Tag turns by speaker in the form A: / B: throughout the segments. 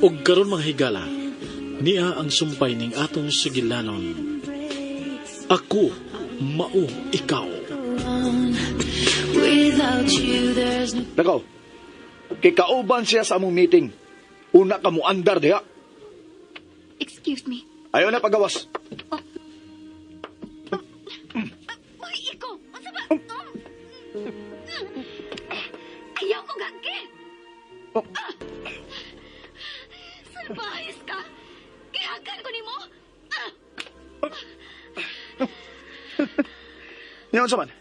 A: Og karon mga higala, niya ang sumpay ning atong sugilanon. Ako mao ikaw.
B: Nakaw, kay kauban siya sa among meeting. Una ka mo andar diha.
C: Excuse me.
B: Ayaw na pagawas.
C: Uy, ikaw! Ano ba? Ayaw ko gagki!
B: Oh.
C: Salbahis ka! Kihagan ko ni mo!
B: Ngayon sa man,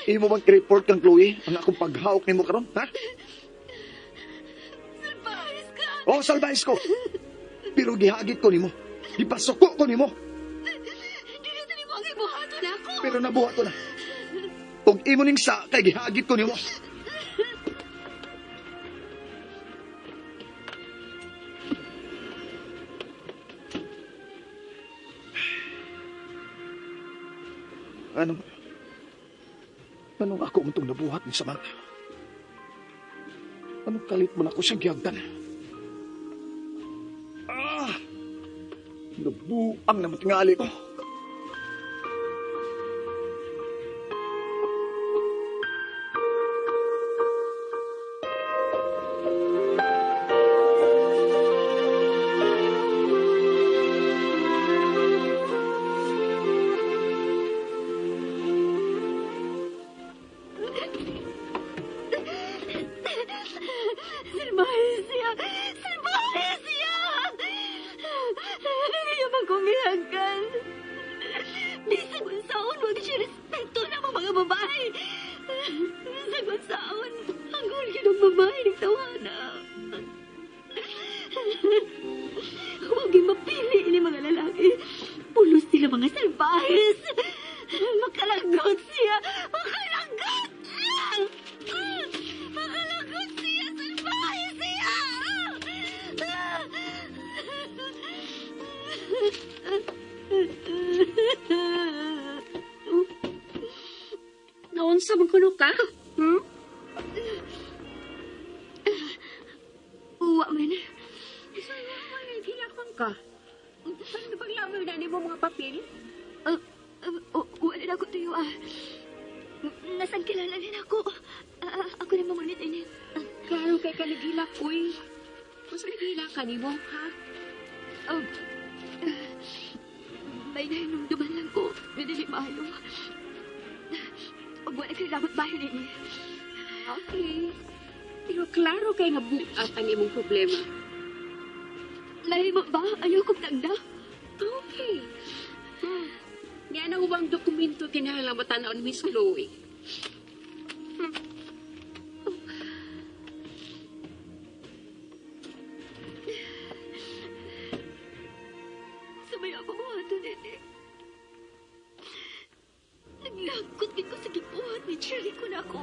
B: imo bang i-report kang Chloe ang akong paghawak nimo karon, ha?
C: Salbahis ka!
B: Oh, salbahis ko. Pero gihagit ko nimo. Ipasuko ko nimo.
C: Dito ni mo ang ibuhato na ako!
B: Pero nabuhat ko na. Og imo ning sa kay gihagit ko nimo. Anong ako untong nabuhat ni Samantha? Anong kalit mo na ako siyang gihagdan? Nabuang na matingali ko.
C: Salbahis siya! Salbahis siya! Hindi ba kumihagan? Bisag unsaon, wag siya respeto na mga babae. Bisag unsaon, hanggang yun ang babae ng tawana. Huwag yung mapili ni mga lalaki. Pulos sila mga salbahis. Makalagot siya! Makalagot! Makalagot siya! Salbahis siya!
D: Naunsa man kuno ka?
C: Uwa man.
D: Saya man gilakon ka. Ano paglamay na nimo mga papel?
C: Wala na ako tayo Nasaan kilala din ako. Ako na mamunit ini.
D: Klaro kay ka nagilak, uy. Masa nagilak ka nimo, ha?
C: May nahinumduman lang ko. Nadali maayo. Huwag wala kailangan bahay ini.
D: Okay. Pero klaro kay nga bukat ang imong problema.
C: Lahi mo ba? Ayaw kong tagda.
D: Okay. Yan ang ubang dokumento kinahanglan matanaw ni Miss Chloe.
C: Sabay ako buhato nini. Naglangkot din ko sa gibuhat ni Cherry ko na ako.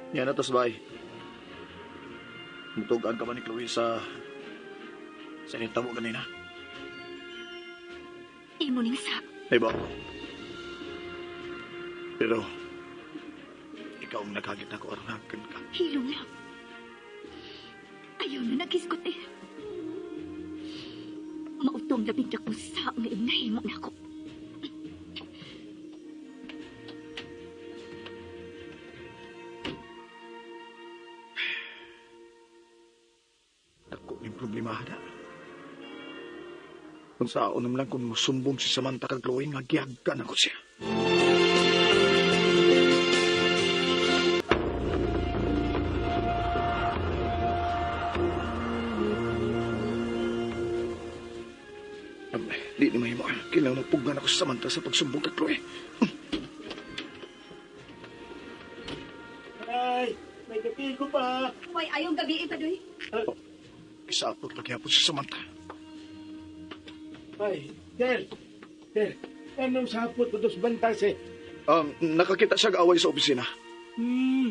B: Yan na tos bay. Mutugan ka ba ni Chloe sa initabo kanina?
C: Imo ning sa.
B: Ay ba? Pero, ikaw ang nakagit na ko arangakan ka.
C: Hilong lang. Ayaw na nakiskot eh. Mautong labing na kung saan nga inahimo na ako.
B: Ako yung problemada. Kung saan naman lang kung musumbong si Samantha kag Chloe nga giyagan ako siya. Di ni mahimo. Kailangan magpugnan ako sa Samantha sa pagsumbong kag Chloe.
E: Ay, may kapil ko pa.
C: Uy, ayong gabi pa doy.
B: Isapot lagi po si Samantha.
E: Ay, anong sapot ko dos bantas eh?
B: Nakakita siya away sa opisina.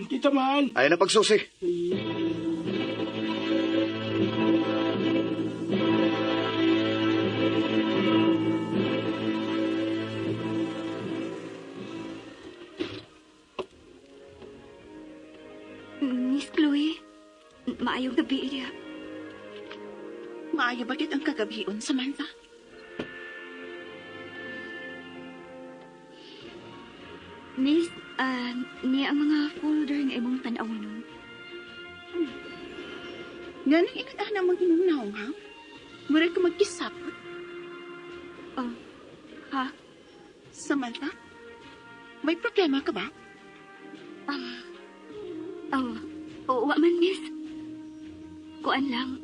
E: Kita man.
B: Ay na pagsusi.
C: Miss Chloe, maayong gabi niya.
F: Maayo bagit ang kagabion, Samantha?
C: Miss, niya ang mga folder nga imong tanaw nun.
F: Nga nang inadahan ang mga hinunahong, ha? Mura ka magkisapot,
C: Oh, ha?
F: Samantha? May problema ka ba?
C: Oo, man, miss. Kuan lang,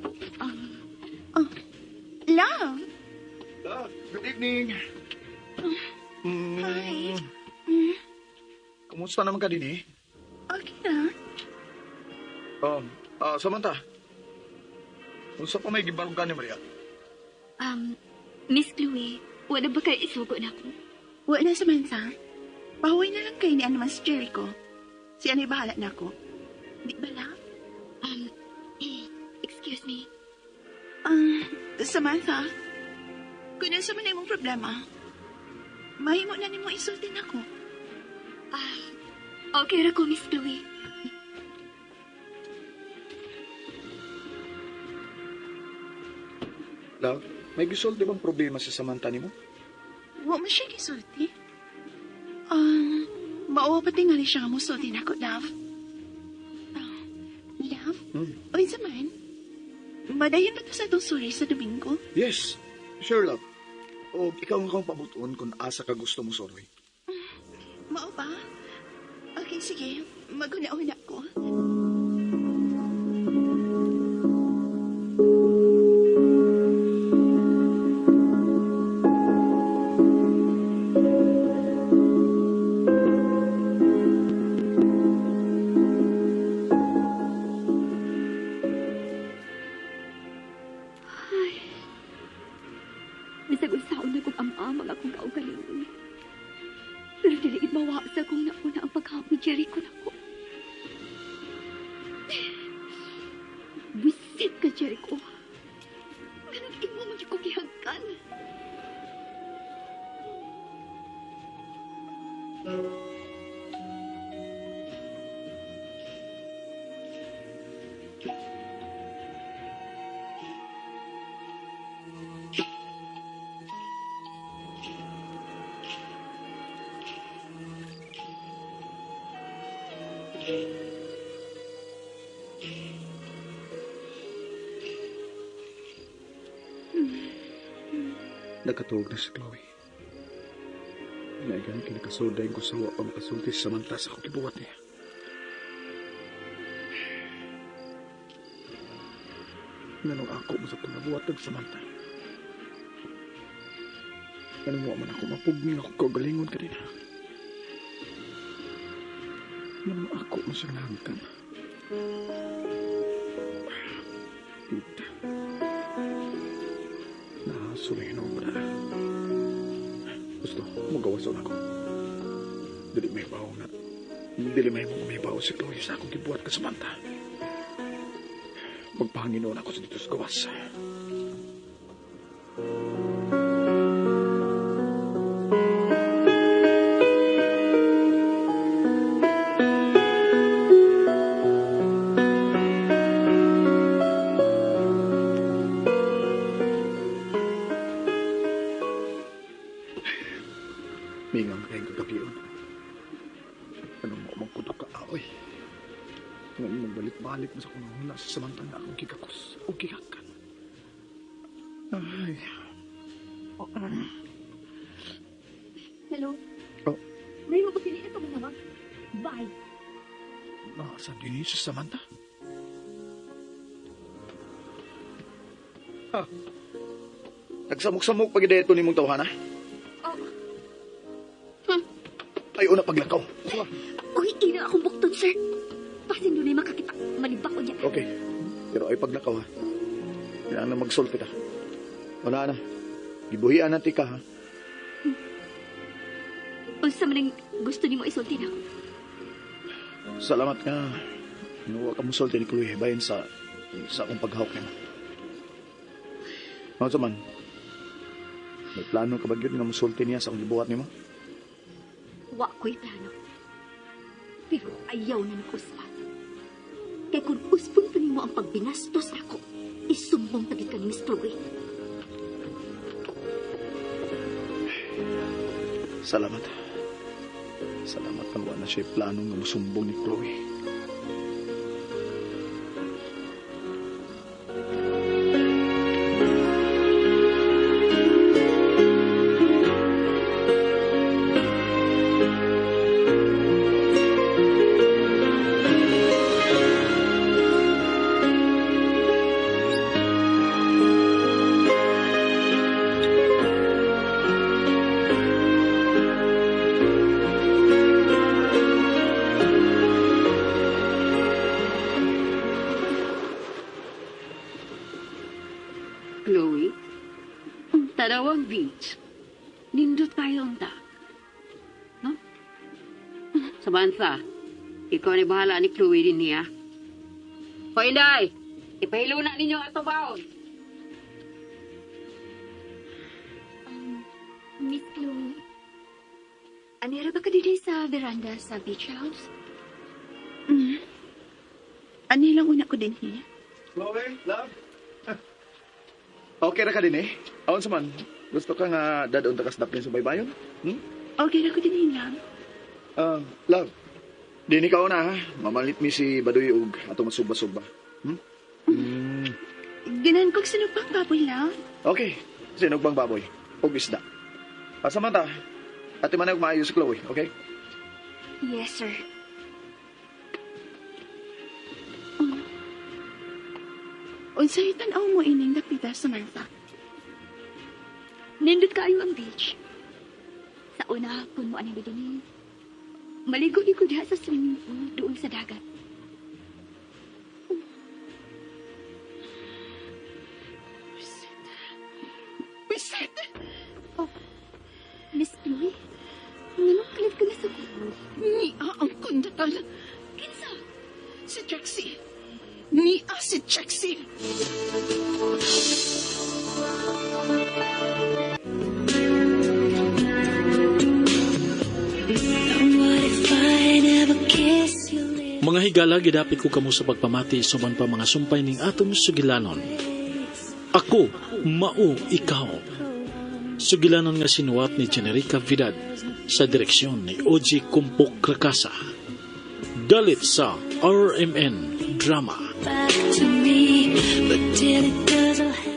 F: Love!
B: Good evening.
F: Hi.
B: Kumusta naman ka din eh?
F: Okay na.
B: Samantha. Unsa pa may gibarog ka ni Maria?
C: Miss Chloe, wala ba kayo isugo na ako?
F: Wala na, Samantha. Pahuwi na lang kayo ni naman si Jericho. Si Anay bahala na ako. Di ba lang?
C: Excuse me.
F: Samantha, kung nasa man na imong problema, mahimo na nimo isultin ako.
C: Okay ra ko, Miss Chloe.
B: Love, may gisolve bang problema sa Samantha nimo?
F: Wa mo siya gisulti. Mauwa pa tingali siya nga mo sultin ako, love. Love? Oy, saman. Madayon ba ito sa itong suri sa Domingo?
B: Yes, sure love. O ikaw ang akong pabutuon kung asa ka gusto mo soroy.
F: Mao ba? Okay, sige. Maguna-una ko.
C: Bisag unsaon na kong ama-amang akong kaugalingon. Pero diliit mawa sa kong nauna ang paghawak ni Jericho nako. Bisit ka, Jericho. Ganun imo mo ko gihagkan.
B: Nakatuog na si Chloe. Naigan kinakasoday ko sa wa pa makasulti sa Samantha sa akong kibuwat niya. Nanong ako mo sa panabuhat ng Samantha. Nanong wa man ako mapugning ako kaugalingon ka rin ha. Nanong ako mo sa nangkan. Tita. Nahasumin ang obra. Gusto, magawason ako. Dili may baho na. Dili may mo may baho si Chloe sa akong kibuhat ka Samantha. Magpahanginoon ako sa dito sa gawas. Mingang kayong kagabiyon. Anong mo magkudok ka aoy? Ngayon magbalik-balik mo sa kung hula sa Samantha na akong kikakos o kikakan. Ay.
C: Hello?
B: Oh,
C: May mo ko pilihan ka mo naman. Bye.
B: nasa din si Samantha? Nagsamok-samok pag ideto ni mong tawhana? Ay, una paglakaw.
C: Uy, ina akong bukton, sir. Pasin doon ay makakita. Malibak ko niya.
B: Okay. Pero ay paglakaw ha. Kailangan na mag-solve kita. Wala na. Gibuhian natin ka ha.
C: Unsa man ang gusto ni mo isulti na ako?
B: Salamat nga. Inuwa ka mo sulti ni Chloe bayan sa akong paghawak niya. Ano sa man? May plano ka ba yun nga musulti niya sa akong gibuhat niya mo?
C: Wa ko'y plano. Pero ayaw na ng uspa. Kaya kung uspon pa mo ang pagbinastos ako, isumbong tagit ka ni Miss Chloe.
B: Salamat. Salamat kung wala na siya plano nga musumbong ni Chloe.
D: Chloe, ang Tarawang Beach. Nindot tayo ang no? Samantha, ikaw ni bahala ni Chloe din niya. Hoy, Inday! Ipahilo na ninyo ato baon.
C: Miss Chloe, anira ba ka dito sa veranda sa beach house?
F: Ani lang una ko din niya.
B: Chloe, love? Okay na ka din eh. Awan sa man, gusto ka nga dadaon takas dapin sa baybayon?
F: Okay na ko din lang.
B: Love, din ikaw na ha. Mamalit mi si Badoy ug atong masuba-suba.
F: Ganan kong sinupang baboy lang.
B: Okay, sinog bang baboy? Ug isda. Samantha, ati man og maayo si Chloe, okay?
C: Yes, sir.
F: Unsay tan-aw mo ining napita sa Martha?
C: Nindot kayo ang beach. Sa una, kung mo anong din, maligo-ligo diha sa swimming pool doon sa dagat.
F: Wisit!
C: Oh, Miss Chloe, nanong kalit ka na sa kulo.
F: Nia ang kundatan.
C: Kinsa?
F: Si Jaxie. Nia si Jaxie.
A: Mga higala, gidapit ko kamo sa pagpamati suman pa mga sumpay ning atong sugilanon. Ako, mao, ikaw. Sugilanon nga sinuwat ni Generica Vidal sa direksyon ni OG Kumpok Krakasa. Dalit sa RMN Drama.
G: Back to me, but till it doesn't